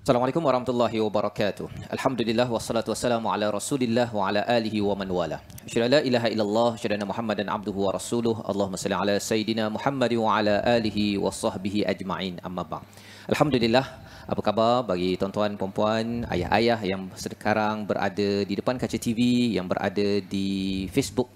Assalamualaikum warahmatullahi wabarakatuh. Alhamdulillah wassalatu wassalamu ala Rasulillah wa ala alihi wa man wala. Asyhadu an la ilaha illallah, asyhadu anna Muhammadan abduhu wa rasuluh. Allahumma salli ala sayidina Muhammad wa ala alihi wa sahbihi ajma'in. Amma ba'd. Alhamdulillah, apa khabar bagi tuan-tuan, puan-puan, ayah-ayah yang sekarang berada di depan kaca TV, yang berada di Facebook.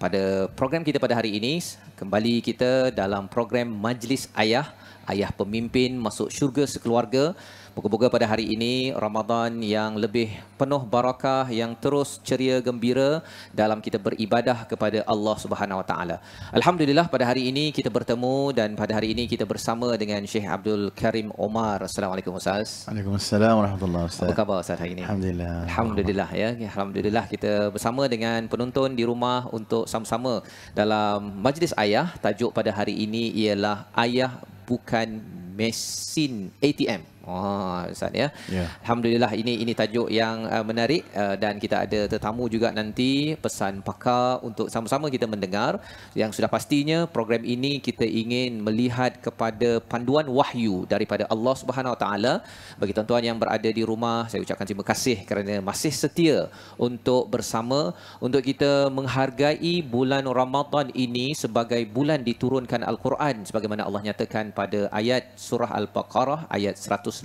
Pada program kita pada hari ini, kembali kita dalam program Majlis Ayah, Ayah Pemimpin Masuk Syurga Sekeluarga. Moga-moga pada hari ini Ramadan yang lebih penuh barakah, yang terus ceria gembira dalam kita beribadah kepada Allah Subhanahu Wa Taala. Alhamdulillah pada hari ini kita bertemu dan pada hari ini kita bersama dengan Syekh Abdul Karim Omar. Assalamualaikum Ustaz. Waalaikumsalam warahmatullahi wabarakatuh. Apa khabar Ustaz hari ini? Alhamdulillah. Alhamdulillah ya. Alhamdulillah kita bersama dengan penonton di rumah untuk sama-sama dalam Majlis Ayah. Tajuk pada hari ini ialah Ayah Bukan Mesin ATM. Ustaz ya. Alhamdulillah ini tajuk yang menarik dan kita ada tetamu juga nanti, pesan pakar untuk sama-sama kita mendengar. Yang sudah pastinya program ini kita ingin melihat kepada panduan wahyu daripada Allah Subhanahu Wa Taala. Bagi tuan-tuan yang berada di rumah, saya ucapkan terima kasih kerana masih setia untuk bersama untuk kita menghargai bulan Ramadan ini sebagai bulan diturunkan Al-Quran sebagaimana Allah nyatakan pada ayat surah Al-Baqarah ayat 185.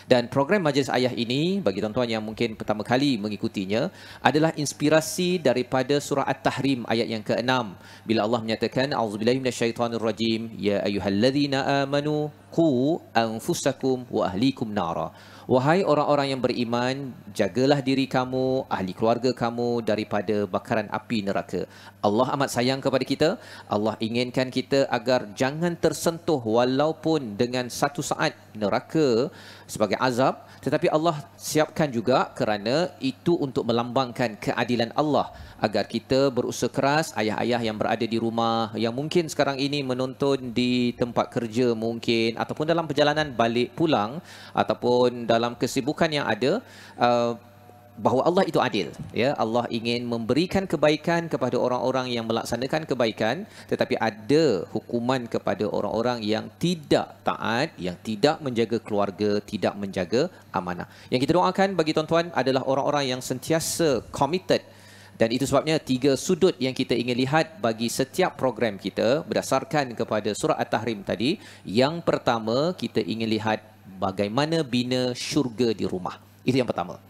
Dan program Majlis Ayah ini, bagi tuan-tuan yang mungkin pertama kali mengikutinya, adalah inspirasi daripada surah At-Tahrim ayat yang ke-6. Bila Allah menyatakan, A'udzubillahi minasyaitonirrajim, ya ayyuhalladzina amanu qu anfusakum wa ahlikum nara. Wahai orang-orang yang beriman, jagalah diri kamu, ahli keluarga kamu daripada bakaran api neraka. Allah amat sayang kepada kita. Allah inginkan kita agar jangan tersentuh walaupun dengan satu saat neraka sebagai azab. Tetapi Allah siapkan juga kerana itu untuk melambangkan keadilan Allah. Agar kita berusaha keras, ayah-ayah yang berada di rumah, yang mungkin sekarang ini menonton di tempat kerja mungkin, ataupun dalam perjalanan balik pulang, ataupun dalam kesibukan yang ada, bahawa Allah itu adil. Ya, Allah ingin memberikan kebaikan kepada orang-orang yang melaksanakan kebaikan, tetapi ada hukuman kepada orang-orang yang tidak taat, yang tidak menjaga keluarga, tidak menjaga amanah. Yang kita doakan bagi tuan-tuan adalah orang-orang yang sentiasa committed. Dan itu sebabnya 3 sudut yang kita ingin lihat bagi setiap program kita berdasarkan kepada surah At-Tahrim tadi. Yang pertama, kita ingin lihat bagaimana bina syurga di rumah. Itu yang pertama.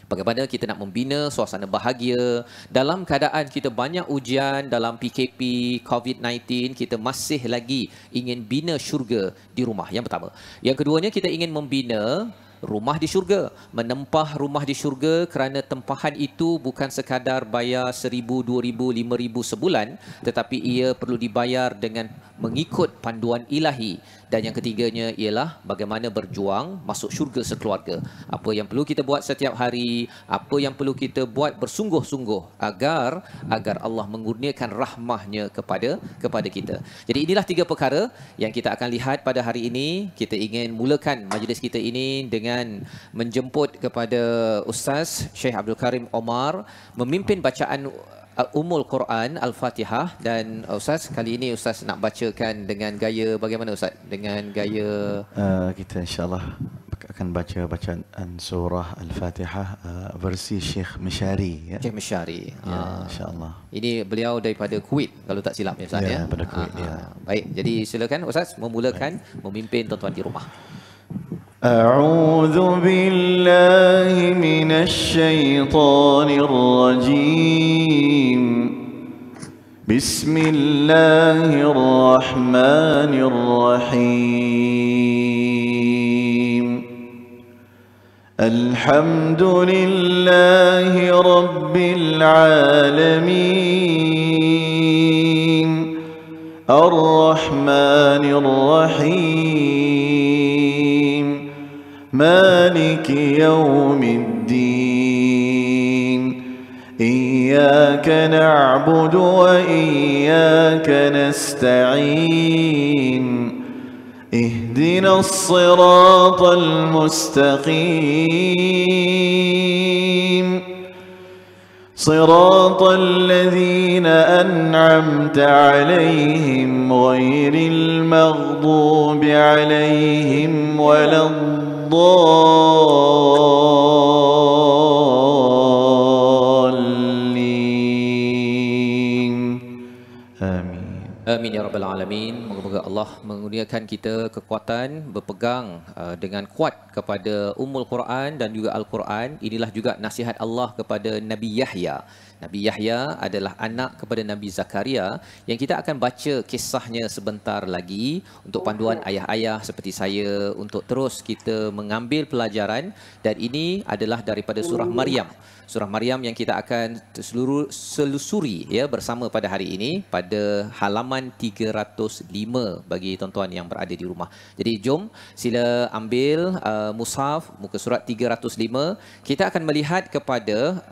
Bagaimana kita nak membina suasana bahagia dalam keadaan kita banyak ujian dalam PKP, COVID-19, kita masih lagi ingin bina syurga di rumah. Yang pertama. Yang keduanya, kita ingin membina rumah di syurga, menempah rumah di syurga kerana tempahan itu bukan sekadar bayar 1,000, 2,000, 5,000 sebulan, tetapi ia perlu dibayar dengan mengikut panduan ilahi. Dan yang ketiganya ialah bagaimana berjuang masuk syurga sekeluarga. Apa yang perlu kita buat setiap hari, apa yang perlu kita buat bersungguh-sungguh agar Allah mengurniakan rahmahnya kepada kita. Jadi inilah 3 perkara yang kita akan lihat pada hari ini. Kita ingin mulakan majlis kita ini dengan menjemput kepada Ustaz Syekh Abdul Karim Omar memimpin bacaan Ummul Quran Al-Fatihah. Dan Ustaz, kali ini Ustaz nak bacakan dengan gaya bagaimana Ustaz? Dengan gaya kita insyaAllah akan baca bacaan surah Al-Fatihah versi Syekh Mishari ya. Syekh Mishari. Ya, insyaAllah. Ini beliau daripada Kuwait kalau tak silap ya Ustaz ya. Daripada Kuwait ya. Baik, jadi silakan Ustaz memulakan memimpin tuan-tuan di rumah. أعوذ بالله من الشيطان الرجيم بسم الله الرحمن الرحيم الحمد لله رب العالمين الرحمن الرحيم مالك يوم الدين إياك نعبد وإياك نستعين اهدنا الصراط المستقيم صراط الذين أنعمت عليهم غير المغضوب عليهم ولا الضالين آمين. Amin ya rabbal alamin. Moga-moga Allah mengurniakan kita kekuatan berpegang dengan kuat kepada Ummul Quran dan juga Al-Quran. Inilah juga nasihat Allah kepada Nabi Yahya. Nabi Yahya adalah anak kepada Nabi Zakaria yang kita akan baca kisahnya sebentar lagi untuk panduan ayah-ayah seperti saya untuk terus kita mengambil pelajaran, dan ini adalah daripada surah Maryam. Surah Maryam yang kita akan selusuri ya bersama pada hari ini pada halaman 305 bagi tuan-tuan yang berada di rumah. Jadi jom sila ambil mushaf muka surat 305. Kita akan melihat kepada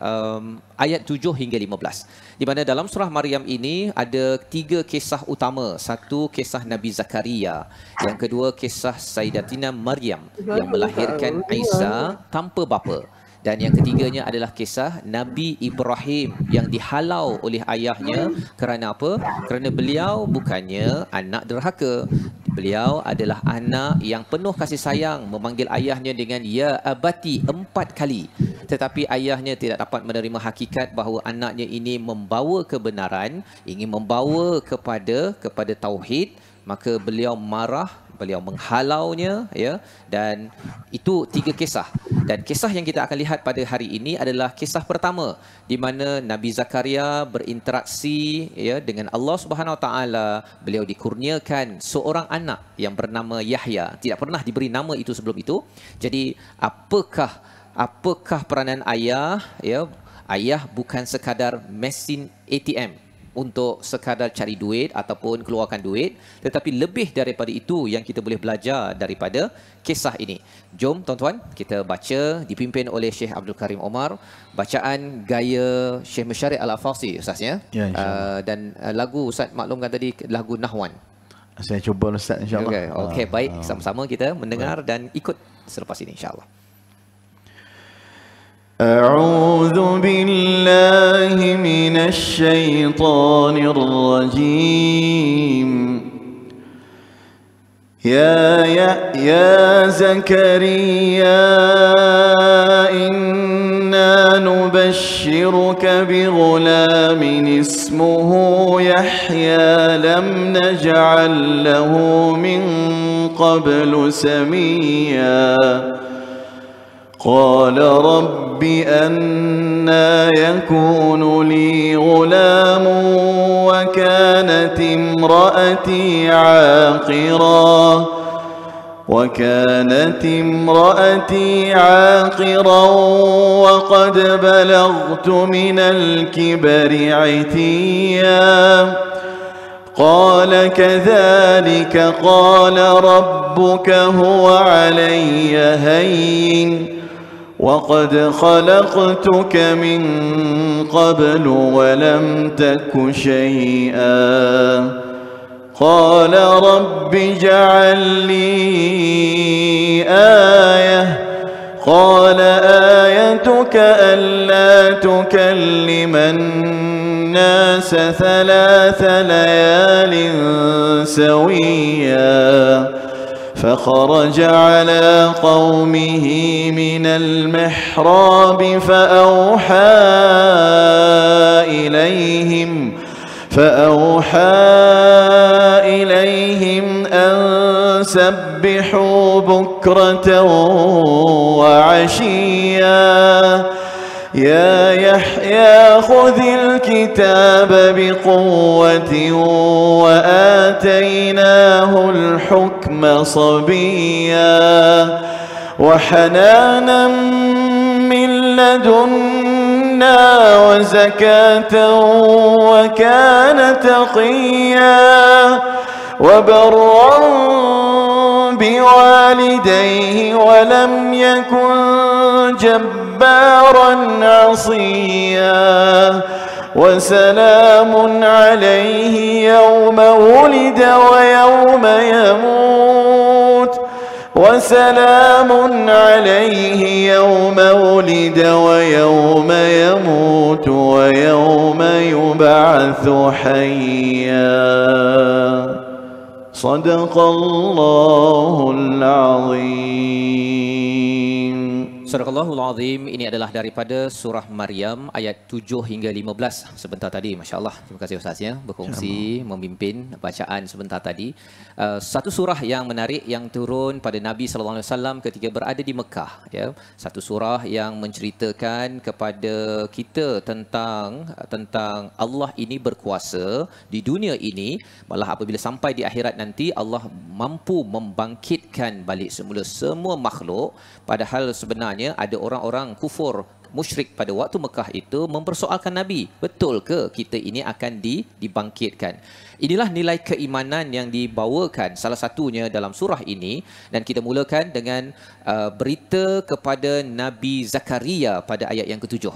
ayat 7 hingga 15. Di mana dalam surah Maryam ini ada 3 kisah utama. Satu kisah Nabi Zakaria, yang kedua kisah Sayyidatina Maryam yang melahirkan Isa tanpa bapa. Dan yang ketiganya adalah kisah Nabi Ibrahim yang dihalau oleh ayahnya. Kerana apa? Kerana beliau bukannya anak derhaka. Beliau adalah anak yang penuh kasih sayang, memanggil ayahnya dengan ya abati 4 kali. Tetapi ayahnya tidak dapat menerima hakikat bahawa anaknya ini membawa kebenaran, ingin membawa kepada tauhid. Maka beliau marah, beliau menghalaunya ya, dan itu 3 kisah. Dan kisah yang kita akan lihat pada hari ini adalah kisah pertama di mana Nabi Zakaria berinteraksi ya dengan Allah Subhanahu Wa Taala. Beliau dikurniakan seorang anak yang bernama Yahya, tidak pernah diberi nama itu sebelum itu. Jadi apakah peranan ayah ya? Ayah bukan sekadar mesin ATM untuk sekadar cari duit ataupun keluarkan duit, tetapi lebih daripada itu yang kita boleh belajar daripada kisah ini. Jom tuan-tuan, kita baca dipimpin oleh Syekh Abdul Karim Omar, bacaan gaya Syekh Masyari Al-Afasi Ustaz ya. Ya, dan lagu Ustaz maklumkan tadi lagu Nahwan. Saya cuba Ustaz insya-Allah. Okey, baik, sama-sama kita mendengar dan ikut selepas ini insya-Allah. أعوذ بالله من الشيطان الرجيم يا زكريا إنا نبشرك بغلام اسمه يحيى لم نجعل له من قبل سميا قال رب أنى يكون لي غلام وكانت امرأتي عاقرا وقد بلغت من الكبر عتيا قال كذلك قال ربك هو علي هين وقد خلقتك من قبل ولم تك شيئا قال رب اجعل لي آية قال آيتك ألا تكلم الناس 3 ليال سويا فخرج على قومه من المحراب فأوحى إليهم أن سبحوا بكرة وعشيا يا يحيى خذ الكتاب بقوة وآتيناه الحكم صبيا وحنانا من لدنا وزكاة وكان تقيا وبرا بوالديه ولم يكن جبارا عصيا وسلام عليه يوم ولد ويوم يموت وسلام عليه يوم ولد ويوم يموت ويوم يبعث حيا صدق الله العظيم. Surahul Azim ini adalah daripada surah Maryam ayat 7 hingga 15 sebentar tadi. Masya-Allah. Terima kasih Ustaz ya berkongsi memimpin bacaan sebentar tadi. Satu surah yang menarik yang turun pada Nabi sallallahu alaihi wasallam ketika berada di Mekah ya. Satu surah yang menceritakan kepada kita tentang Allah ini berkuasa di dunia ini, malah apabila sampai di akhirat nanti Allah mampu membangkitkan balik semula semua makhluk, padahal sebenarnya ada orang-orang kufur musyrik pada waktu Mekah itu mempersoalkan Nabi, betul ke kita ini akan dibangkitkan? Inilah nilai keimanan yang dibawakan salah satunya dalam surah ini, dan kita mulakan dengan berita kepada Nabi Zakaria pada ayat yang ketujuh.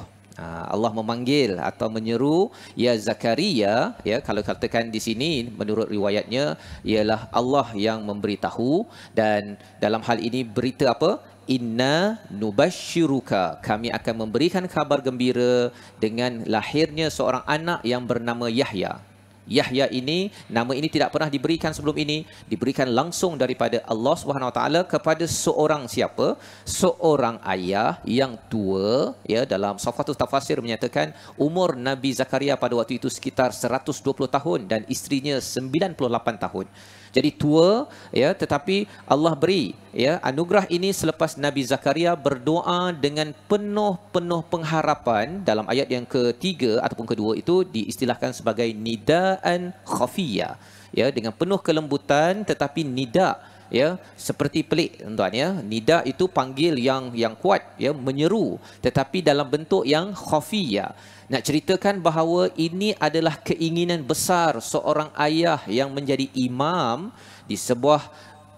Allah memanggil atau menyeru, ya Zakaria, ya, kalau katakan di sini menurut riwayatnya ialah Allah yang memberitahu, dan dalam hal ini berita apa? Inna nubashiruka, kami akan memberikan kabar gembira dengan lahirnya seorang anak yang bernama Yahya. Yahya ini, nama ini tidak pernah diberikan sebelum ini, diberikan langsung daripada Allah Subhanahu Wa Taala kepada seorang siapa? Seorang ayah yang tua, ya, dalam Safatul Tafasir menyatakan umur Nabi Zakaria pada waktu itu sekitar 120 tahun dan isterinya 98 tahun. Jadi tua, ya, tetapi Allah beri, ya, anugerah ini selepas Nabi Zakaria berdoa dengan penuh pengharapan. Dalam ayat yang ketiga ataupun kedua itu diistilahkan sebagai nidaan khafiyya, ya, dengan penuh kelembutan tetapi nida, ya, seperti pelik tuan ya. Nida itu panggil yang kuat, ya, menyeru, tetapi dalam bentuk yang khafiyya. Nak ceritakan bahawa ini adalah keinginan besar seorang ayah yang menjadi imam di sebuah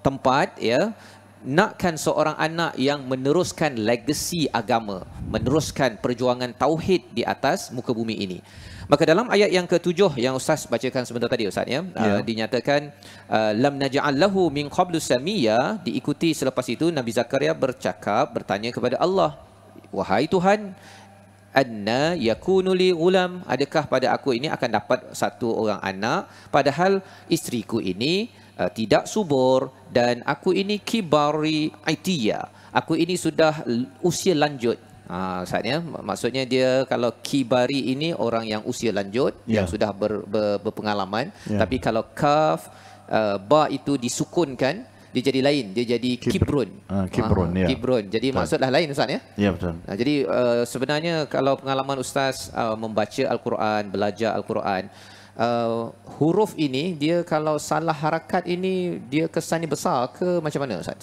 tempat, ya, nakkan seorang anak yang meneruskan legasi agama, meneruskan perjuangan tauhid di atas muka bumi ini. Maka dalam ayat yang ketujuh yang Ustaz bacakan sebentar tadi Ustaz, ya, dinyatakan lam naj'al lahu min qablu samiyya, diikuti selepas itu Nabi Zakaria bertanya kepada Allah, wahai Tuhan, anna yakunu li ghulam, adakah pada aku ini akan dapat satu orang anak padahal isteriku ini tidak subur dan aku ini kibari aitiya, aku ini sudah usia lanjut. Ustaz ya, maksudnya dia kalau kibari ini orang yang usia lanjut, yang sudah berpengalaman, tapi kalau kaf ba itu disukunkan, dia jadi lain, dia jadi kibrun. Kibrun, ya. Kibrun. Jadi maksudlah lain Ustaz ya? Ya, betul. Jadi sebenarnya kalau pengalaman Ustaz membaca Al-Quran, belajar Al-Quran, huruf ini dia kalau salah harakat ini dia kesannya besar ke macam mana Ustaz?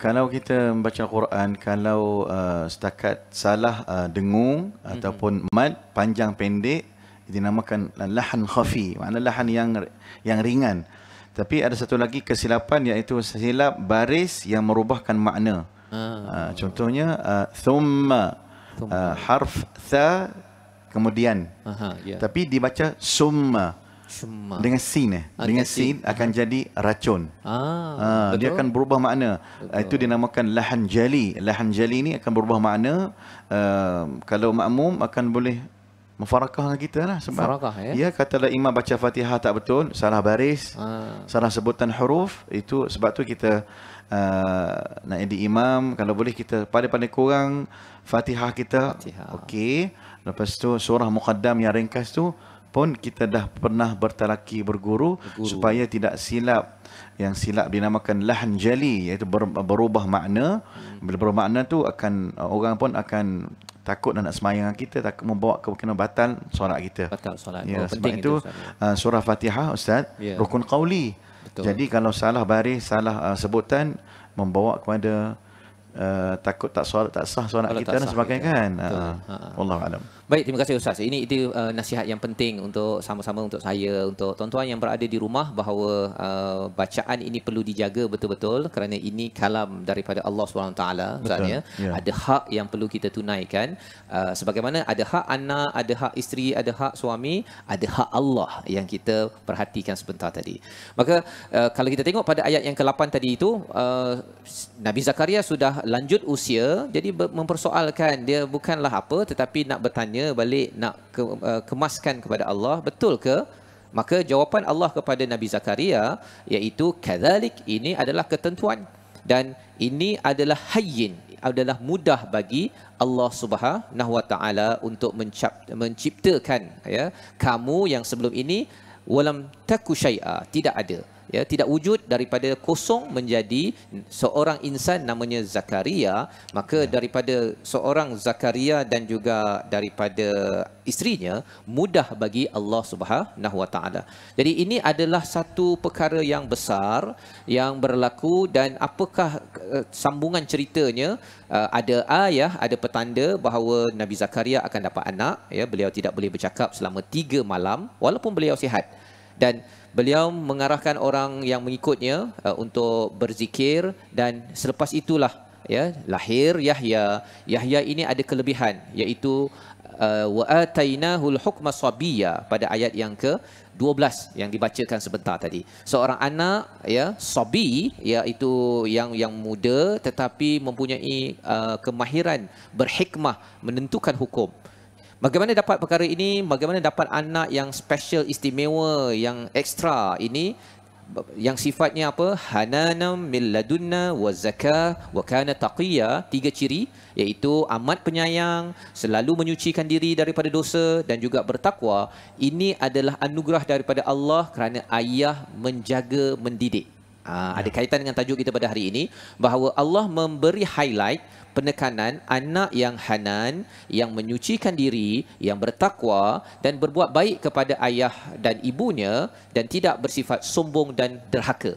Kalau kita membaca Al-Quran, kalau setakat salah dengung ataupun mad panjang pendek, dinamakan lahan khafi, makna lahan yang ringan. Tapi ada satu lagi kesilapan, iaitu silap baris yang merubahkan makna. Contohnya thumma, harf tha kemudian. Tapi dibaca summa. Dengan sin, dengan sin akan jadi racun. Dia akan berubah makna. Itu dinamakan lahan jali. Lahan jali ini akan berubah makna. Kalau makmum akan boleh mufarakah dengan kita lah, sebab ya, katalah imam baca Fatihah tak betul, salah baris, salah sebutan huruf, itu sebab tu kita nak jadi imam, kalau boleh kita paling kurang Fatihah kita okey, lepas tu surah muqaddam yang ringkas tu pun kita dah pernah bertalaki berguru supaya tidak silap. Yang silap dinamakan lahan jali, iaitu berubah makna. Bila berubah makna tu akan orang pun akan takut nak semayang kita, takut membawa kemungkinan batal solat kita. Batal solat. Ya, sebab itu surah Fatihah Ustaz, rukun qauli. Jadi kalau salah baris, salah sebutan membawa kepada takut tak sah solat kita dan sebagainya kan. Wallahu alam. Baik, terima kasih Ustaz. Ini itu nasihat yang penting untuk sama-sama untuk saya, untuk tuan-tuan yang berada di rumah, bahawa bacaan ini perlu dijaga betul-betul kerana ini kalam daripada Allah SWT. Ustaznya ada hak yang perlu kita tunaikan. Sebagaimana ada hak anak, ada hak isteri, ada hak suami, ada hak Allah yang kita perhatikan sebentar tadi. Maka kalau kita tengok pada ayat yang ke-8 tadi itu, Nabi Zakaria sudah lanjut usia, jadi mempersoalkan, dia bukanlah apa tetapi nak bertanya balik, nak kemaskan kepada Allah, betul ke? Maka jawapan Allah kepada Nabi Zakaria iaitu kadzalik, ini adalah ketentuan dan ini adalah hayyin, adalah mudah bagi Allah Subhanahu Wa Taala untuk menciptakan kamu yang sebelum ini walam taku syai'a, tidak ada, tidak wujud, daripada kosong menjadi seorang insan namanya Zakaria. Maka daripada seorang Zakaria dan juga daripada isterinya, mudah bagi Allah Subhanahu Wa Taala. Jadi ini adalah satu perkara yang besar yang berlaku. Dan apakah sambungan ceritanya? Ada ayah, ada petanda bahawa Nabi Zakaria akan dapat anak. Beliau tidak boleh bercakap selama 3 malam walaupun beliau sihat. Dan beliau mengarahkan orang yang mengikutnya untuk berzikir, dan selepas itulah lahir Yahya. Yahya ini ada kelebihan, iaitu wa atainahul hukma sabiyya pada ayat yang ke-12 yang dibacakan sebentar tadi. Seorang anak sabi, iaitu yang muda tetapi mempunyai kemahiran berhikmah menentukan hukum. Bagaimana dapat perkara ini? Bagaimana dapat anak yang special, istimewa, yang ekstra ini, yang sifatnya apa? Hananam min ladunna wa zakah wa kana taqiyya. 3 ciri, iaitu amat penyayang, selalu menyucikan diri daripada dosa dan juga bertakwa. Ini adalah anugerah daripada Allah kerana ayah menjaga, mendidik. Ada kaitan dengan tajuk kita pada hari ini, bahawa Allah memberi highlight penekanan anak yang hanan, yang menyucikan diri, yang bertakwa dan berbuat baik kepada ayah dan ibunya, dan tidak bersifat sombong dan derhaka.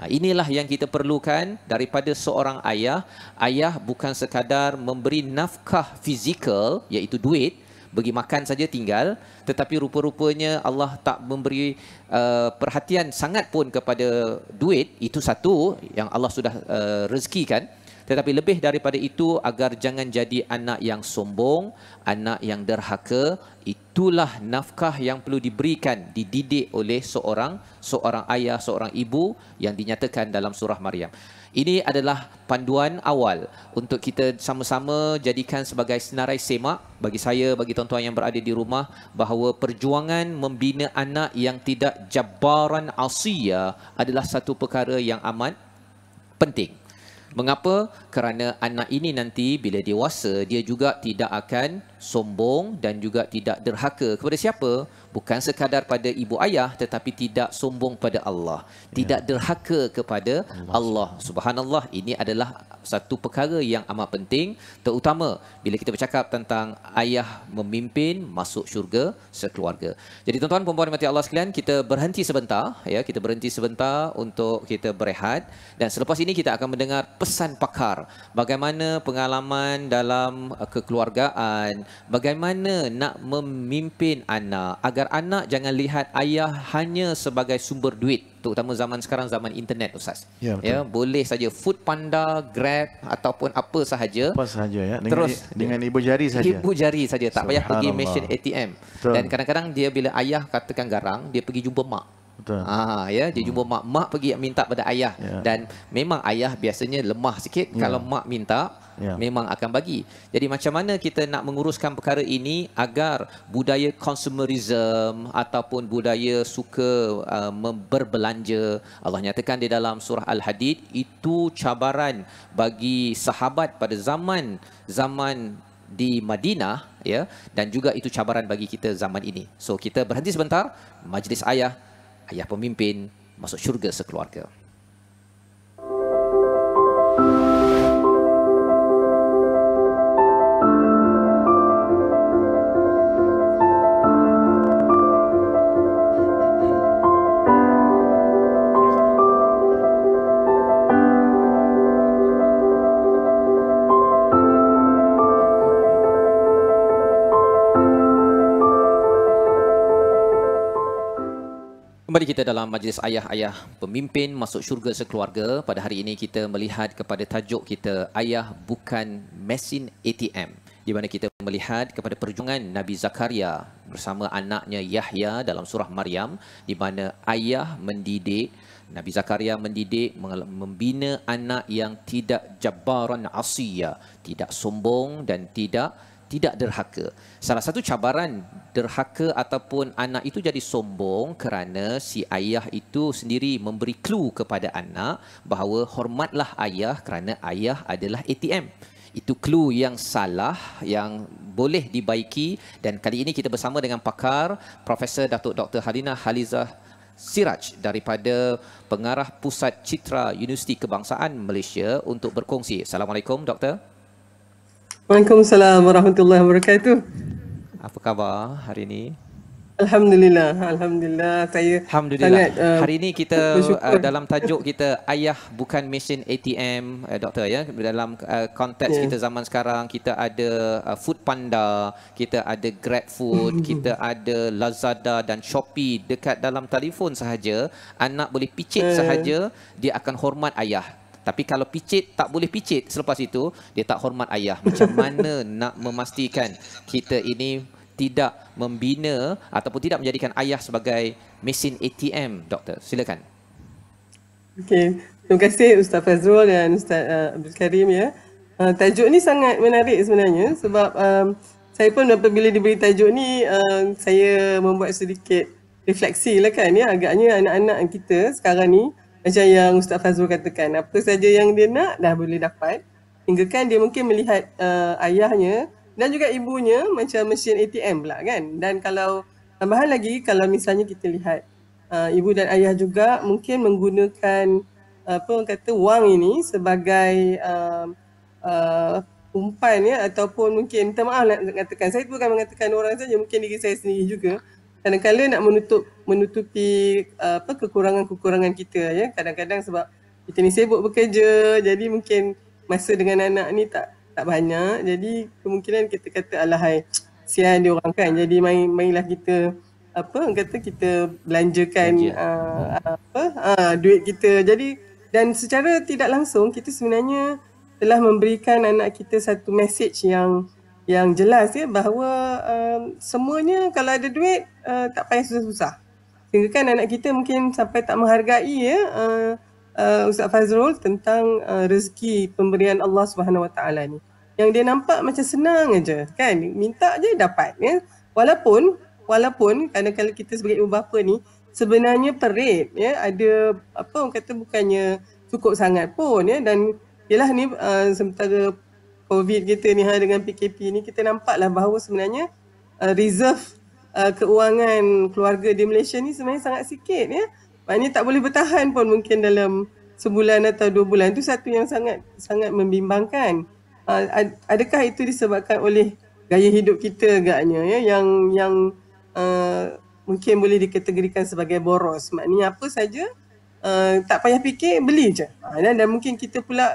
Inilah yang kita perlukan daripada seorang ayah. Ayah bukan sekadar memberi nafkah fizikal, iaitu duit, bagi makan saja tinggal, tetapi rupa-rupanya Allah tak memberi perhatian sangat pun kepada duit. Itu satu yang Allah sudah rezekikan. Tetapi lebih daripada itu, agar jangan jadi anak yang sombong, anak yang derhaka. Itulah nafkah yang perlu diberikan, dididik oleh seorang ayah, seorang ibu, yang dinyatakan dalam surah Maryam. Ini adalah panduan awal untuk kita sama-sama jadikan sebagai senarai semak bagi saya, bagi tuan-tuan yang berada di rumah, bahawa perjuangan membina anak yang tidak jabbaran asiyah adalah satu perkara yang amat penting. Mengapa? Kerana anak ini nanti bila dewasa, dia juga tidak akan sombong dan juga tidak derhaka kepada siapa? Bukan sekadar pada ibu ayah, tetapi tidak sombong pada Allah, tidak derhaka kepada Allah. Subhanallah, ini adalah satu perkara yang amat penting, terutama bila kita bercakap tentang ayah memimpin masuk syurga sekeluarga. Jadi tuan-tuan puan-puan dimati Allah sekalian, kita berhenti sebentar, kita berhenti sebentar untuk kita berehat, dan selepas ini kita akan mendengar pesan pakar, bagaimana pengalaman dalam kekeluargaan, bagaimana nak memimpin anak agar anak jangan lihat ayah hanya sebagai sumber duit, terutama zaman sekarang, zaman internet, Ustaz. Boleh saja Food Panda, Grab ataupun apa sahaja. Dengan ibu jari saja. Ibu jari saja, tak payah pergi mesin ATM. Betul. Dan kadang-kadang dia bila ayah katakan garang, dia pergi jumpa mak. Betul. Dia jumpa mak pergi minta pada ayah. Dan memang ayah biasanya lemah sikit. Kalau mak minta, memang akan bagi. Jadi macam mana kita nak menguruskan perkara ini agar budaya consumerism ataupun budaya suka berbelanja, Allah nyatakan di dalam surah Al-Hadid, itu cabaran bagi sahabat pada zaman di Madinah, dan juga itu cabaran bagi kita zaman ini. So kita berhenti sebentar, majlis ayah pemimpin masuk syurga sekeluarga. Kembali kita dalam majlis ayah-ayah pemimpin masuk syurga sekeluarga. Pada hari ini kita melihat kepada tajuk kita, ayah bukan mesin ATM, di mana kita melihat kepada perjuangan Nabi Zakaria bersama anaknya Yahya dalam surah Maryam, di mana ayah mendidik, Nabi Zakaria mendidik, membina anak yang tidak jabbaran asiya, tidak sombong dan tidak derhaka. Salah satu cabaran derhaka ataupun anak itu jadi sombong kerana si ayah itu sendiri memberi clue kepada anak bahawa hormatlah ayah kerana ayah adalah ATM. Itu clue yang salah, yang boleh dibaiki, dan kali ini kita bersama dengan pakar Profesor Datuk Dr. Halina Halizah Siraj daripada Pengarah Pusat Citra Universiti Kebangsaan Malaysia untuk berkongsi. Assalamualaikum Doktor. Waalaikumsalam warahmatullahi wabarakatuh. Apa khabar hari ini? Alhamdulillah, alhamdulillah. Saya Alhamdulillah. sangat Hari ini kita bersyukur. dalam tajuk kita ayah bukan mesin ATM, doktor ya. Dalam konteks kita zaman sekarang, kita ada Food Panda, kita ada Grab Food, kita ada Lazada dan Shopee. Dekat dalam telefon sahaja, anak boleh picit sahaja, dia akan hormat ayah. Tapi kalau picit, tak boleh picit selepas itu, dia tak hormat ayah. Macam mana nak memastikan kita ini tidak membina ataupun tidak menjadikan ayah sebagai mesin ATM, Doktor? Silakan. Okey, terima kasih Ustaz Fazrul dan Ustaz Abdul Karim ya. Tajuk ni sangat menarik sebenarnya sebab saya pun apabila diberi tajuk ni saya membuat sedikit refleksi lah kan ya. Agaknya anak-anak kita sekarang ni macam yang Ustaz Fazrul katakan, apa saja yang dia nak dah boleh dapat. Hingga kan dia mungkin melihat ayahnya dan juga ibunya macam mesin ATM pula kan. Dan kalau tambahan lagi, kalau misalnya kita lihat ibu dan ayah juga mungkin menggunakan apa orang kata wang ini sebagai umpan ya, ataupun mungkin minta maaf nak katakan, saya bukan mengatakan orang saja, mungkin diri saya sendiri juga. Kadang-kadang nak menutupi apa kekurangan-kekurangan kita ya. Kadang-kadang sebab kita ni sibuk bekerja, jadi mungkin masa dengan anak ni tak banyak. Jadi kemungkinan kita kata alahai sian dia orang kan. Jadi mainlah kita apa orang kata kita belanjakan duit kita. Jadi dan secara tidak langsung kita sebenarnya telah memberikan anak kita satu message yang jelas ya, bahawa semuanya kalau ada duit tak payah susah-susah. Sehingga kan anak kita mungkin sampai tak menghargai ya Ustaz Fazrul tentang rezeki pemberian Allah Subhanahu Wa Taala ni. Yang dia nampak macam senang aja kan, minta je dapat ya. Walaupun kadang-kadang kita sebagai ibu bapa ni sebenarnya perit ya, ada apa orang kata bukannya cukup sangat pun ya. Dan yalah ni sementara COVID kita ni dengan PKP ni, kita nampaklah bahawa sebenarnya reserve keuangan keluarga di Malaysia ni sebenarnya sangat sikit ya. Maknanya tak boleh bertahan pun mungkin dalam sebulan atau 2 bulan. Itu satu yang sangat membimbangkan. Adakah itu disebabkan oleh gaya hidup kita agaknya ya, yang mungkin boleh dikategorikan sebagai boros. Maknanya apa saja tak payah fikir, beli je. Dan mungkin kita pula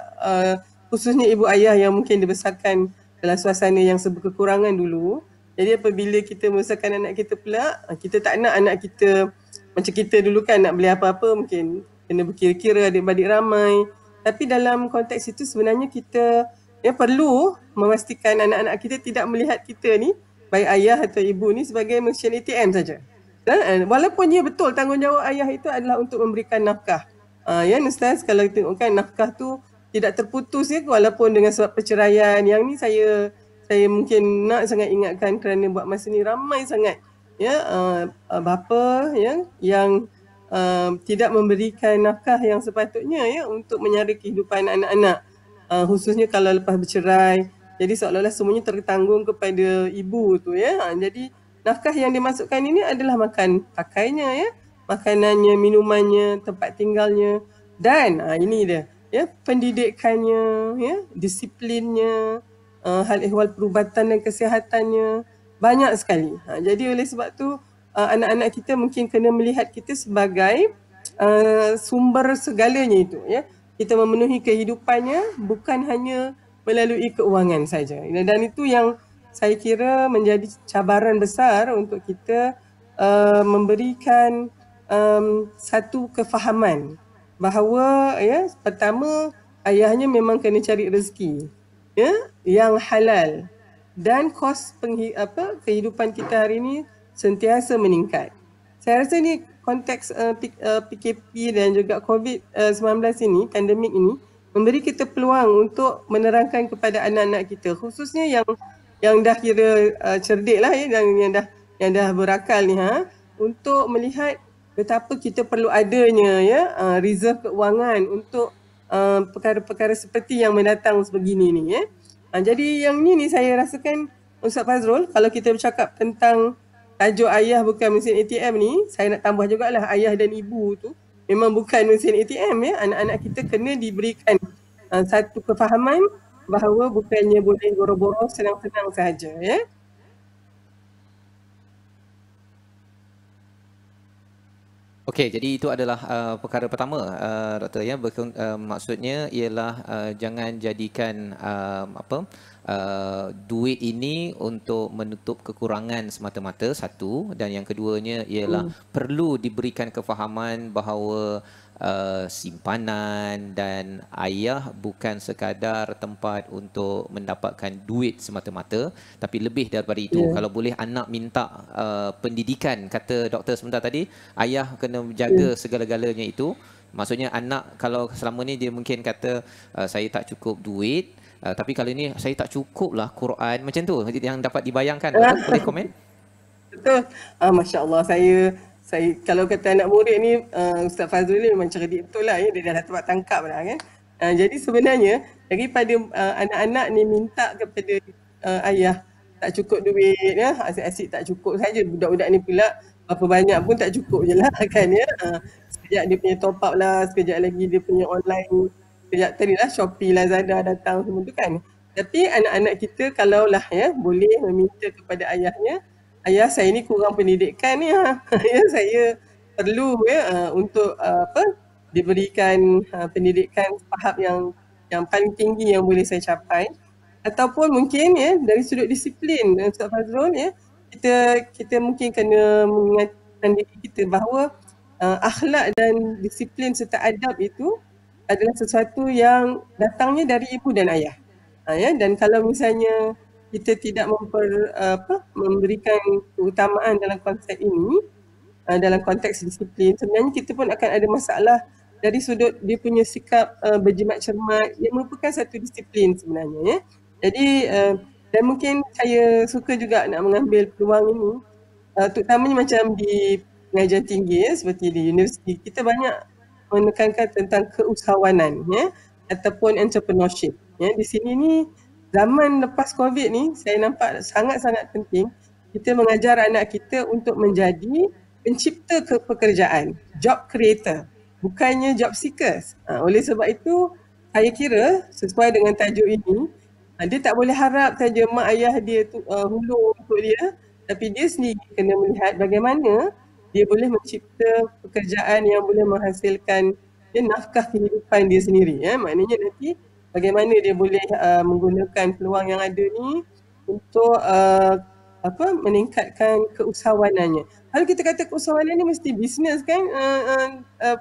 khususnya ibu ayah yang mungkin dibesarkan dalam suasana yang berkekurangan dulu. Jadi apabila kita membesarkan anak kita pula, kita tak nak anak kita macam kita dulu kan, nak beli apa-apa mungkin kena berkira-kira adik-beradik ramai. Tapi dalam konteks itu sebenarnya kita perlu memastikan anak-anak kita tidak melihat kita ni, baik ayah atau ibu ni, sebagai mesin ATM saja. Walaupun ya betul tanggungjawab ayah itu adalah untuk memberikan nafkah. Ya Ustaz, kalau tengokkan nafkah tu tidak terputus ya, walaupun dengan sebab perceraian. Yang ni saya mungkin nak sangat ingatkan kerana buat masa ni ramai sangat ya bapa ya yang tidak memberikan nafkah yang sepatutnya ya untuk menyara kehidupan anak-anak, khususnya kalau lepas bercerai. Jadi seolah-olah semuanya tertanggung kepada ibu tu ya. Jadi nafkah yang dimasukkan ini adalah makan pakainya ya, makanannya, minumannya, tempat tinggalnya, dan ini dia ya, pendidikannya ya, disiplinnya, hal ehwal perubatan dan kesihatannya, banyak sekali. Jadi oleh sebab tu anak-anak kita mungkin kena melihat kita sebagai sumber segalanya itu ya. Kita memenuhi kehidupannya bukan hanya melalui keuangan saja. Dan itu yang saya kira menjadi cabaran besar untuk kita memberikan satu kefahaman bahawa ya pertama ayahnya memang kena cari rezeki ya yang halal dan kos kehidupan kita hari ini sentiasa meningkat. Saya rasa ni konteks PKP dan juga COVID-19 ini, pandemik ini memberi kita peluang untuk menerangkan kepada anak-anak kita, khususnya yang dah kira cerdik lah ya, yang dah berakal ni untuk melihat betapa kita perlu adanya ya reserve keuangan untuk perkara-perkara seperti yang mendatang sebegini ni ya. Jadi yang ni saya rasakan Ustaz Fazrul, kalau kita bercakap tentang tajuk ayah bukan mesin ATM ni, saya nak tambah jugalah ayah dan ibu tu memang bukan mesin ATM ya. Anak-anak kita kena diberikan satu kefahaman bahawa bukannya boleh boro-boro senang-senang sahaja ya. Okey, jadi itu adalah perkara pertama, Doktor ya. Maksudnya ialah jangan jadikan duit ini untuk menutup kekurangan semata-mata, satu, dan yang keduanya ialah perlu diberikan kefahaman bahawa simpanan dan ayah bukan sekadar tempat untuk mendapatkan duit semata-mata, tapi lebih daripada itu. Kalau boleh anak minta pendidikan, kata doktor sebentar tadi, ayah kena menjaga segala-galanya itu. Maksudnya anak kalau selama ni dia mungkin kata saya tak cukup duit, tapi kalau ini saya tak cukup lah Quran, macam tu yang dapat dibayangkan. Boleh komen? Betul. Masya Allah, saya kalau kata anak murid ni, Ustaz Fazrul ni memang cerdik betul lah ya, dia dah dapat tangkap dah kan. Jadi sebenarnya daripada anak-anak ni minta kepada ayah tak cukup duit ya, asyik-asyik tak cukup saja, budak-budak ni pula berapa banyak pun tak cukup je lah kan ya. Sekejap dia punya top up lah, sekejap lagi dia punya online, sekejap tadi lah Shopee, Lazada datang semua tu kan. Tapi anak-anak kita kalaulah ya boleh meminta kepada ayahnya, ayah saya ni kurang pendidikan ni ya, saya perlu ya untuk diberikan pendidikan tahap yang paling tinggi yang boleh saya capai, ataupun mungkin ya dari sudut disiplin Ustaz Fazrul ya, kita mungkin kena mengingatkan diri kita bahawa akhlak dan disiplin serta adab itu adalah sesuatu yang datangnya dari ibu dan ayah. Ya, dan kalau misalnya kita tidak memberikan keutamaan dalam konsep ini, dalam konteks disiplin, sebenarnya kita pun akan ada masalah dari sudut dia punya sikap berjimat cermat yang merupakan satu disiplin sebenarnya ya. Jadi dan mungkin saya suka juga nak mengambil peluang ini, terutamanya macam di pengajian tinggi ya, seperti di universiti, kita banyak menekankan tentang keusahawanan ya, ataupun entrepreneurship ya. Di sini ni zaman lepas COVID ni, saya nampak sangat-sangat penting kita mengajar anak kita untuk menjadi pencipta pekerjaan, job creator, bukannya job seekers. Oleh sebab itu, saya kira sesuai dengan tajuk ini, dia tak boleh harap saja mak ayah dia tu hulur untuk dia, tapi dia sendiri kena melihat bagaimana dia boleh mencipta pekerjaan yang boleh menghasilkan nafkah kehidupan dia sendiri ya. Maknanya nanti bagaimana dia boleh menggunakan peluang yang ada ni untuk meningkatkan keusahawanannya. Kalau kita kata keusahawanan ni mesti bisnes kan,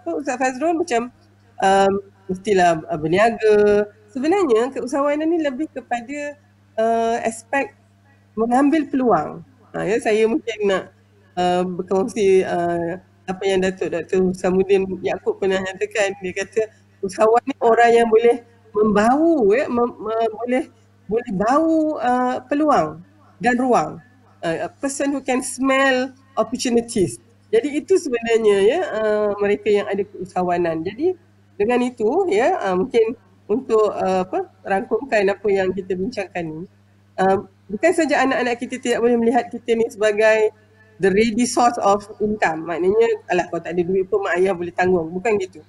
Ustaz Fazrul, macam mestilah berniaga. Sebenarnya keusahawanan ni lebih kepada aspek mengambil peluang. Ya, saya mungkin nak berkongsi apa yang Dr. Samuddin Yaakob pernah nyatakan. Dia kata usahawan ni orang yang boleh membau ya, boleh bau peluang dan ruang. A person who can smell opportunities. Jadi itu sebenarnya ya mereka yang ada keusahawanan. Jadi dengan itu ya mungkin untuk rangkumkan apa yang kita bincangkan ni, bukan saja anak-anak kita tidak boleh melihat kita ni sebagai the ready source of income. Maknanya alah kalau tak ada duit pun mak ayah boleh tanggung. Bukan gitu.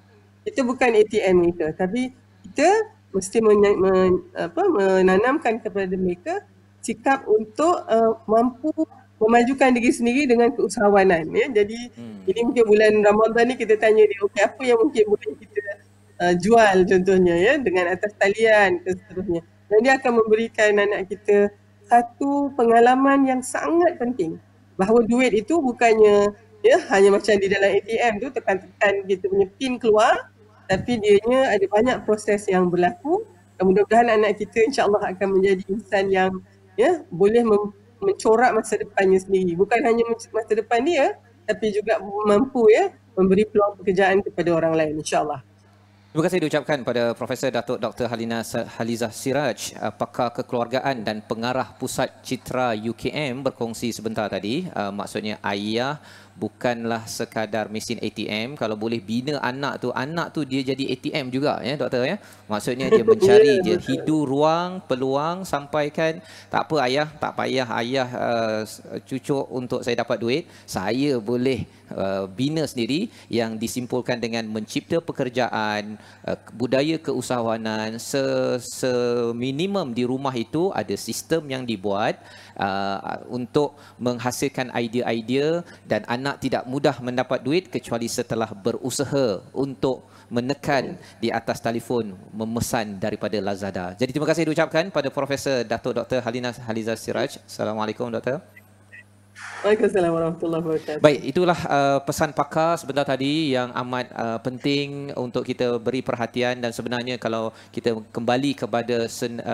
Kita bukan ATM kita, tapi kita mesti menanamkan kepada mereka sikap untuk mampu memajukan diri sendiri dengan keusahawanan ya. Jadi ini mungkin bulan Ramadan ni kita tanya dia, okey apa yang mungkin boleh kita jual contohnya ya, dengan atas talian dan seterusnya. Dan dia akan memberikan anak kita satu pengalaman yang sangat penting, bahawa duit itu bukannya ya, hanya macam di dalam ATM tu tekan-tekan kita punya pin keluar, tapi dianya ada banyak proses yang berlaku, dan mudah-mudahan anak kita insya-Allah akan menjadi insan yang ya boleh mencorak masa depannya sendiri, bukan hanya masa depan dia tapi juga mampu ya memberi peluang pekerjaan kepada orang lain insya-Allah. Terima kasih diucapkan pada Profesor Datuk Dr. Halizah Siraj, pakar kekeluargaan dan pengarah Pusat Citra UKM berkongsi sebentar tadi. Maksudnya ayah bukanlah sekadar mesin ATM. Kalau boleh bina anak tu dia jadi ATM juga ya doktor ya. Maksudnya dia mencari, dia hidu ruang, peluang, sampaikan tak apa ayah, tak payah ayah cucuk untuk saya dapat duit. Saya boleh bina sendiri yang disimpulkan dengan mencipta pekerjaan, budaya keusahawanan, seminimum di rumah itu ada sistem yang dibuat untuk menghasilkan idea-idea, dan anak tidak mudah mendapat duit kecuali setelah berusaha untuk menekan di atas telefon memesan daripada Lazada. Jadi terima kasih diucapkan pada Profesor Datuk Dr. Halizah Siraj. Assalamualaikum doktor. Waalaikumsalam warahmatullahi wabarakatuh. Baik, itulah pesan pakar sebentar tadi yang amat penting untuk kita beri perhatian. Dan sebenarnya kalau kita kembali kepada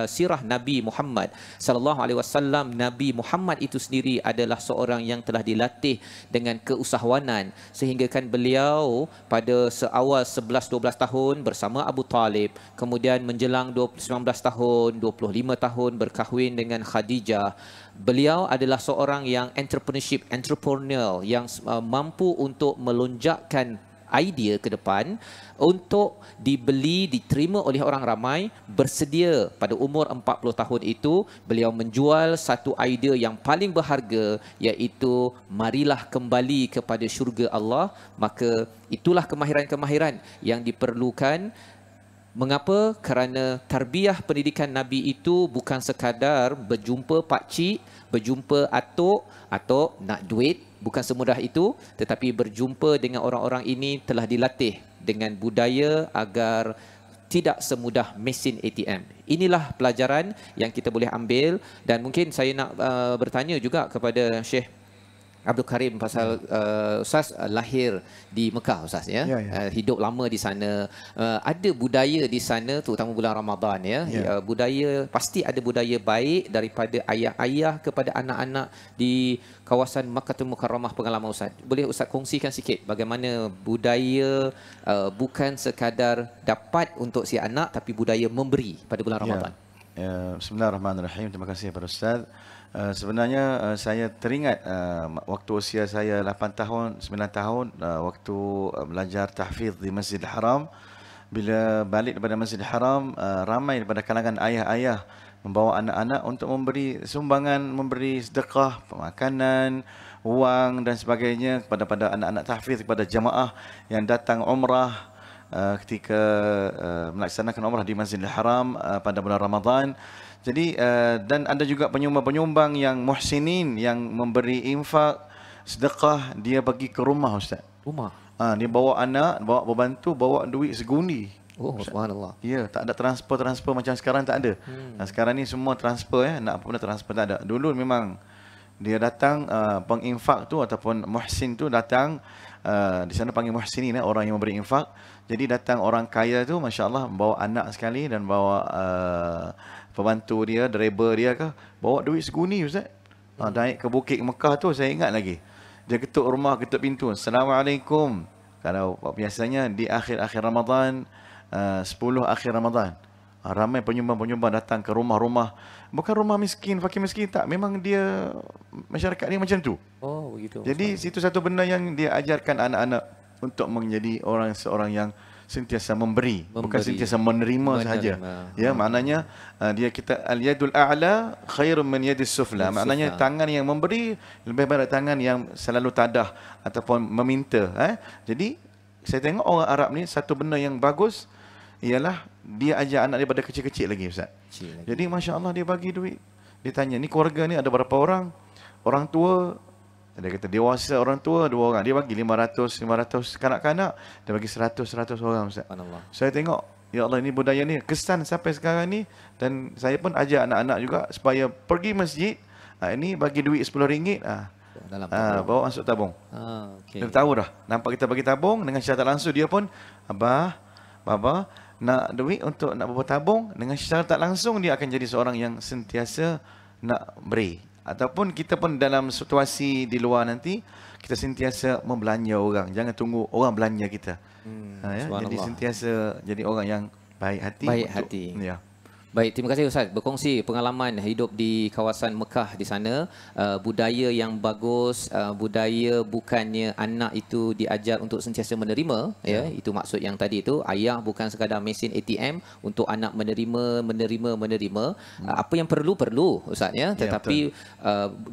sirah Nabi Muhammad sallallahu alaihi wasallam, Nabi Muhammad itu sendiri adalah seorang yang telah dilatih dengan keusahawanan, sehingga kan beliau pada seawal 11-12 tahun bersama Abu Talib, kemudian menjelang 19 tahun, 25 tahun berkahwin dengan Khadijah. Beliau adalah seorang yang entrepreneur yang mampu untuk melonjakkan idea ke depan untuk dibeli, diterima oleh orang ramai. Bersedia pada umur 40 tahun itu beliau menjual satu idea yang paling berharga, iaitu marilah kembali kepada syurga Allah. Maka itulah kemahiran-kemahiran yang diperlukan. Mengapa? Kerana tarbiyah pendidikan Nabi itu bukan sekadar berjumpa pakcik, berjumpa atuk nak duit, bukan semudah itu, tetapi berjumpa dengan orang-orang ini telah dilatih dengan budaya agar tidak semudah mesin ATM. Inilah pelajaran yang kita boleh ambil. Dan mungkin saya nak bertanya juga kepada Syekh Abdul Karim pasal Ustaz lahir di Mekah Ustaz ya. Hidup lama di sana. Ada budaya di sana terutama bulan Ramadan ya. Budaya, pasti ada budaya baik daripada ayah-ayah kepada anak-anak di kawasan Makkahul Mukarramah. Pengalaman Ustaz, boleh Ustaz kongsikan sikit bagaimana budaya bukan sekadar dapat untuk si anak, tapi budaya memberi pada bulan Ramadan. Bismillahirrahmanirrahim. Terima kasih kepada Ustaz. Sebenarnya saya teringat waktu usia saya 8 tahun, 9 tahun, waktu belajar tahfiz di Masjidil Haram. Bila balik daripada Masjidil Haram, ramai daripada kalangan ayah-ayah membawa anak-anak untuk memberi sumbangan, memberi sedekah, makanan, wang dan sebagainya kepada anak-anak tahfiz, kepada jamaah yang datang umrah ketika melaksanakan umrah di Masjidil Haram pada bulan Ramadan. Jadi dan ada juga penyumbang-penyumbang yang muhsinin yang memberi infak, sedekah, dia bagi ke rumah Ustaz. Rumah. Dia bawa anak, bawa pembantu, bawa duit segundi. Oh, subhanallah. Ya, tak ada transfer macam sekarang, tak ada. Sekarang ni semua transfer ya, nak apa pun transfer tak ada. Dulu memang dia datang penginfak tu ataupun muhsin tu datang, di sana panggil muhsinin, orang yang memberi infak. Jadi datang orang kaya tu masya-Allah bawa anak sekali dan bawa pembantu dia, driver dia ke, bawa duit segundi Ustaz. Naik ke Bukit Mekah tu saya ingat lagi. Dia ketuk rumah, ketuk pintu. Assalamualaikum. Kalau biasanya di akhir-akhir Ramadan, 10 akhir Ramadan, ramai penyumbang-penyumbang datang ke rumah-rumah. Bukan rumah miskin, fakir miskin, tak. Memang dia, masyarakat ni macam tu. Oh, begitu. Jadi situ satu benda yang dia ajarkan anak-anak untuk menjadi seorang yang sentiasa memberi, bukan sentiasa menerima sahaja. Ya, maknanya dia kita al-yadul a'la khairun min yadis sufla. Maknanya tangan yang memberi lebih baik tangan yang selalu tadah ataupun meminta. Jadi saya tengok orang Arab ni satu benda yang bagus ialah dia ajar anak daripada kecil-kecil lagi Ustaz. Jadi masya-Allah dia bagi duit. Dia tanya, ni keluarga ni ada berapa orang? Orang tua, dia kata dewasa orang tua 2 orang. Dia bagi 500. Kanak-kanak dia bagi 100 orang Ustaz. Saya tengok, ya Allah, ini budaya ni kesan sampai sekarang ni. Dan saya pun ajar anak-anak juga supaya pergi masjid, ini bagi duit RM10. dalam tabung. Bawa masuk tabung. Okey. Dia tahu dah. Nampak kita bagi tabung dengan secara tak langsung dia pun, abah, baba nak duit untuk nak bawa tabung, dengan secara tak langsung dia akan jadi seorang yang sentiasa nak beri. Ataupun kita pun dalam situasi di luar nanti kita sentiasa membelanja orang. Jangan tunggu orang belanja kita. Ya, jadi sentiasa jadi orang yang baik hati. Baik hati. Ya. Baik, terima kasih Ustaz. Berkongsi pengalaman hidup di kawasan Mekah di sana. Budaya yang bagus, budaya bukannya anak itu diajar untuk sentiasa menerima. Ya, itu maksud yang tadi itu. Ayah bukan sekadar mesin ATM untuk anak menerima. Apa yang perlu Ustaz ya. Tetapi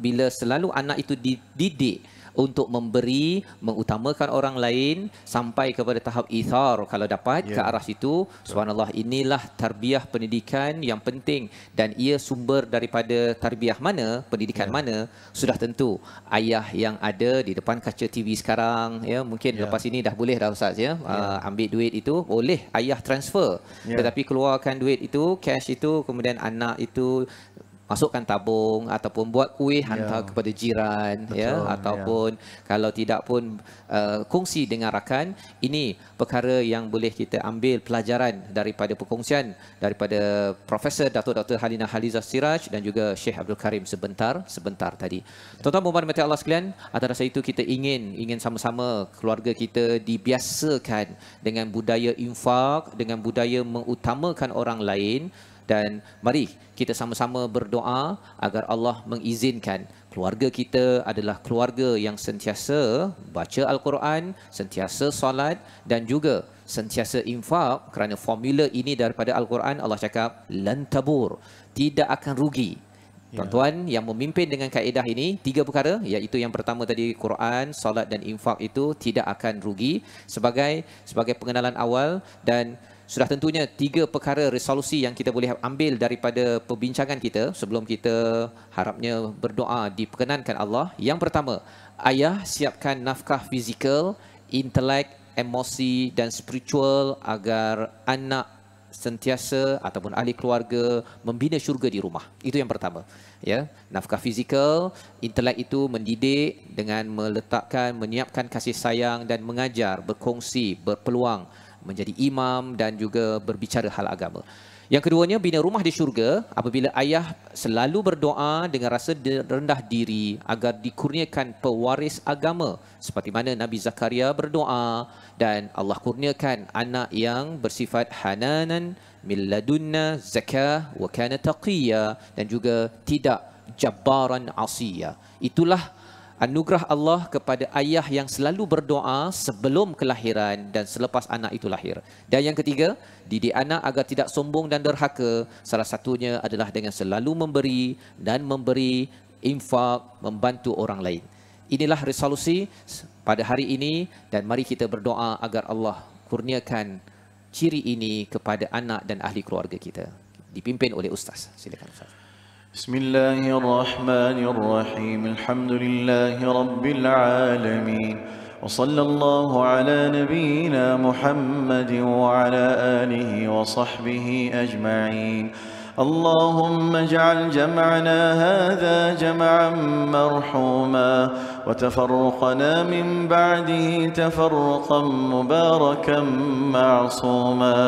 bila selalu anak itu dididik untuk memberi, mengutamakan orang lain sampai kepada tahap ithar kalau dapat ke arah situ. Subhanallah, inilah tarbiyah pendidikan yang penting, dan ia sumber daripada tarbiyah mana, pendidikan mana, sudah tentu ayah yang ada di depan kaca TV sekarang ya. Mungkin lepas ini dah boleh dah Ustaz ya. Ambil duit itu boleh ayah transfer, tetapi keluarkan duit itu, cash itu, kemudian anak itu masukkan tabung ataupun buat kuih hantar kepada jiran. Betul, ya, ataupun kalau tidak pun kongsi dengan rakan. Ini perkara yang boleh kita ambil pelajaran daripada perkongsian daripada Profesor Datuk Dr. Halina Halizah Siraj dan juga Syekh Abdul Karim sebentar tadi. Tuan-tuan dan puan-puan Allah sekalian, atas dasar itu kita ingin sama-sama keluarga kita dibiasakan dengan budaya infak, dengan budaya mengutamakan orang lain. Dan mari kita sama-sama berdoa agar Allah mengizinkan keluarga kita adalah keluarga yang sentiasa baca Al-Quran, sentiasa solat dan juga sentiasa infak, kerana formula ini daripada Al-Quran. Allah cakap lan tabur, tidak akan rugi. Tuan-tuan yang memimpin dengan kaedah ini, 3 perkara, iaitu yang pertama tadi Quran, solat dan infak itu tidak akan rugi sebagai pengenalan awal. Dan sudah tentunya 3 perkara resolusi yang kita boleh ambil daripada perbincangan kita sebelum kita harapnya berdoa diperkenankan Allah. Yang pertama, ayah siapkan nafkah fizikal, intelek, emosi dan spiritual agar anak sentiasa ataupun ahli keluarga membina syurga di rumah. Itu yang pertama. Ya, nafkah fizikal, intelek itu mendidik dengan menyiapkan kasih sayang dan mengajar, berkongsi, berpeluang menjadi imam dan juga berbicara hal agama. Yang keduanya, bina rumah di syurga apabila ayah selalu berdoa dengan rasa rendah diri agar dikurniakan pewaris agama seperti mana Nabi Zakaria berdoa dan Allah kurniakan anak yang bersifat hananan min ladunna zakah wa kana taqiyya dan juga tidak jabbaran asiya. Itulah anugerah Allah kepada ayah yang selalu berdoa sebelum kelahiran dan selepas anak itu lahir. Dan yang ketiga, didik anak agar tidak sombong dan derhaka. Salah satunya adalah dengan selalu memberi infak, membantu orang lain. Inilah resolusi pada hari ini, dan mari kita berdoa agar Allah kurniakan ciri ini kepada anak dan ahli keluarga kita. Dipimpin oleh Ustaz. Silakan Ustaz. بسم الله الرحمن الرحيم الحمد لله رب العالمين وصلى الله على نبينا محمد وعلى آله وصحبه أجمعين اللهم اجعل جمعنا هذا جمعا مرحوما وتفرقنا من بعده تفرقا مباركا معصوما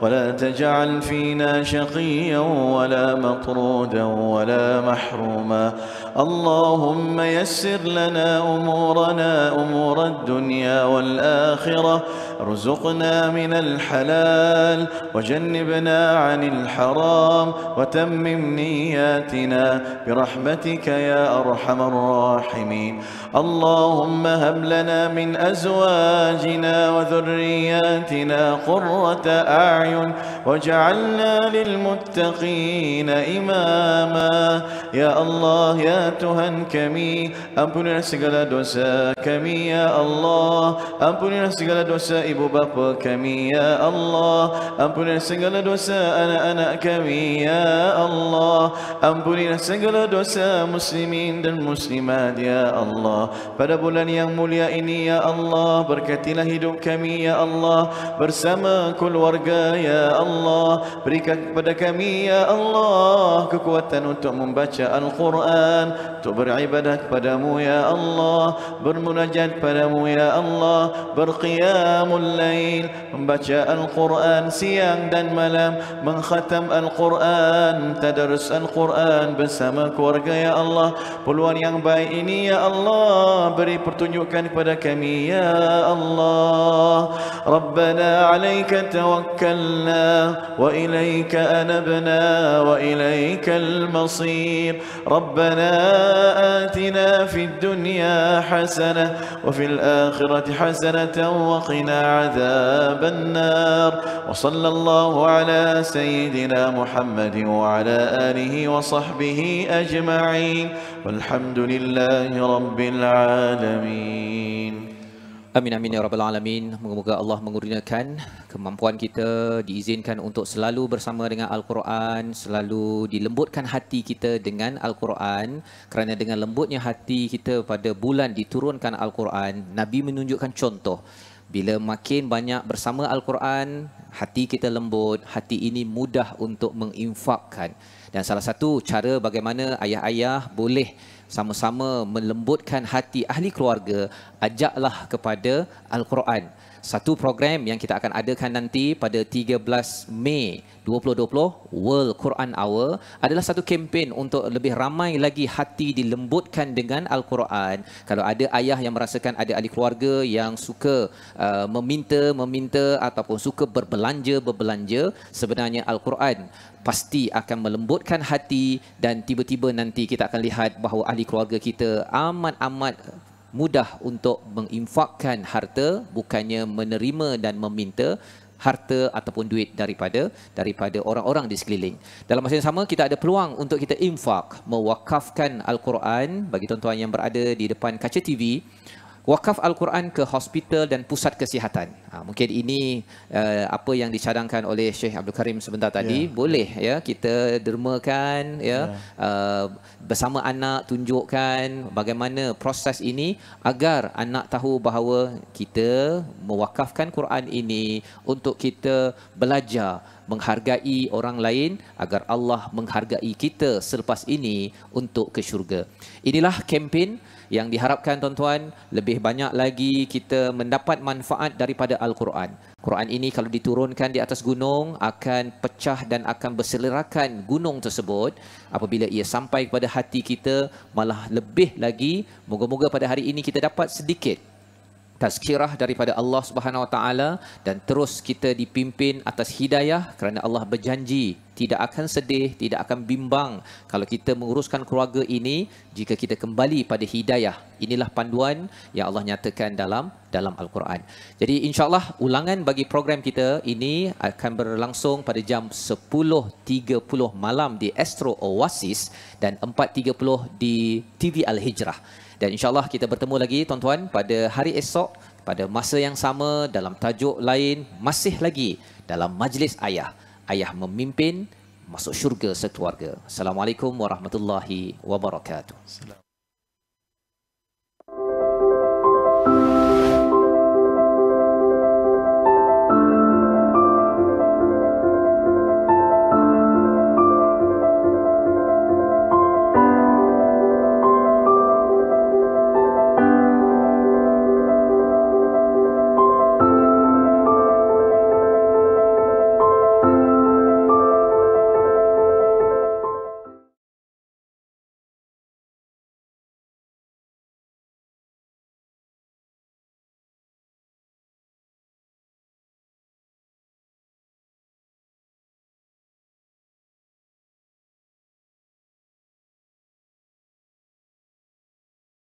ولا تجعل فينا شقيا ولا مطرودا ولا محروما اللهم يسر لنا أمورنا أمور الدنيا والآخرة ارزقنا من الحلال وجنبنا عن الحرام وتمم نياتنا برحمتك يا أرحم الراحمين اللهم هب لنا من أزواجنا وذرياتنا قرة أعين واجعلنا للمتقين إماما يا الله يا Tuhan kami, ampunilah segala dosa kami ya Allah, ampunilah segala dosa ibu bapa kami ya Allah, ampunilah segala dosa anak-anak kami ya Allah. Ampunilah segala dosa muslimin dan muslimat ya Allah. Pada bulan yang mulia ini ya Allah, berkatilah hidup kami ya Allah bersama keluarga ya Allah. Berikan kepada kami ya Allah kekuatan untuk membaca Al-Quran, untuk beribadah kepadamu ya Allah, bermunajat padamu ya Allah, berqiyamul lail, membaca Al-Quran siang dan malam, mengkhatam Al-Quran, tadarus Al-Quran bersama keluarga ya Allah. Peluang yang baik ini ya Allah, beri pertunjukan kepada kami ya Allah. Rabbana alaika tawakkalna wa ilaika anabna wa ilaika al-masir. Rabbana atina fid dunya hasanah wa fil akhirati hasanatan wa qina adzaban nar. Wa sallallahu ala sayyidina Muhammadin wa ala alihi wa sahbihi ajma'in. Walhamdulillahi rabbil alamin. Amin amin ya rabbal alamin. Moga-moga Allah mengurniakan kemampuan kita, diizinkan untuk selalu bersama dengan Al-Quran, selalu dilembutkan hati kita dengan Al-Quran, kerana dengan lembutnya hati kita pada bulan diturunkan Al-Quran, Nabi menunjukkan contoh. Bila makin banyak bersama Al-Quran, hati kita lembut, hati ini mudah untuk menginfakkan. Dan salah satu cara bagaimana ayah-ayah boleh sama-sama melembutkan hati ahli keluarga, ajaklah kepada Al-Quran. Satu program yang kita akan adakan nanti pada 13 Mei 2020, World Quran Hour, adalah satu kempen untuk lebih ramai lagi hati dilembutkan dengan Al-Quran. Kalau ada ayah yang merasakan ada ahli keluarga yang suka meminta ataupun suka berbelanja, sebenarnya Al-Quran pasti akan melembutkan hati, dan tiba-tiba nanti kita akan lihat bahawa ahli keluarga kita amat-amat mudah untuk menginfakkan harta, bukannya menerima dan meminta harta ataupun duit daripada orang-orang di sekeliling. Dalam masa yang sama, kita ada peluang untuk kita infak, mewakafkan Al-Quran. Bagi tuan-tuan yang berada di depan kaca TV, wakaf Al-Quran ke hospital dan pusat kesihatan. Mungkin ini apa yang dicadangkan oleh Syekh Abdul Karim sebentar tadi. Boleh ya kita dermakan bersama anak, tunjukkan bagaimana proses ini agar anak tahu bahawa kita mewakafkan Quran ini untuk kita belajar menghargai orang lain agar Allah menghargai kita selepas ini untuk ke syurga. Inilah kempen yang diharapkan tuan-tuan, lebih banyak lagi kita mendapat manfaat daripada Al-Quran. Quran ini kalau diturunkan di atas gunung akan pecah dan akan berselerakan gunung tersebut. Apabila ia sampai kepada hati kita, malah lebih lagi, moga-moga pada hari ini kita dapat sedikit tazkirah daripada Allah Subhanahu Wa Taala, dan terus kita dipimpin atas hidayah, kerana Allah berjanji tidak akan sedih, tidak akan bimbang kalau kita menguruskan keluarga ini jika kita kembali pada hidayah. Inilah panduan yang Allah nyatakan dalam Al-Quran. Jadi insya-Allah ulangan bagi program kita ini akan berlangsung pada jam 10.30 malam di Astro Oasis dan 4.30 di TV Al-Hijrah. Dan insya-Allah kita bertemu lagi tuan-tuan pada hari esok pada masa yang sama dalam tajuk lain, masih lagi dalam Majlis Ayah. Ayah memimpin masuk syurga sekeluarga. Assalamualaikum warahmatullahi wabarakatuh.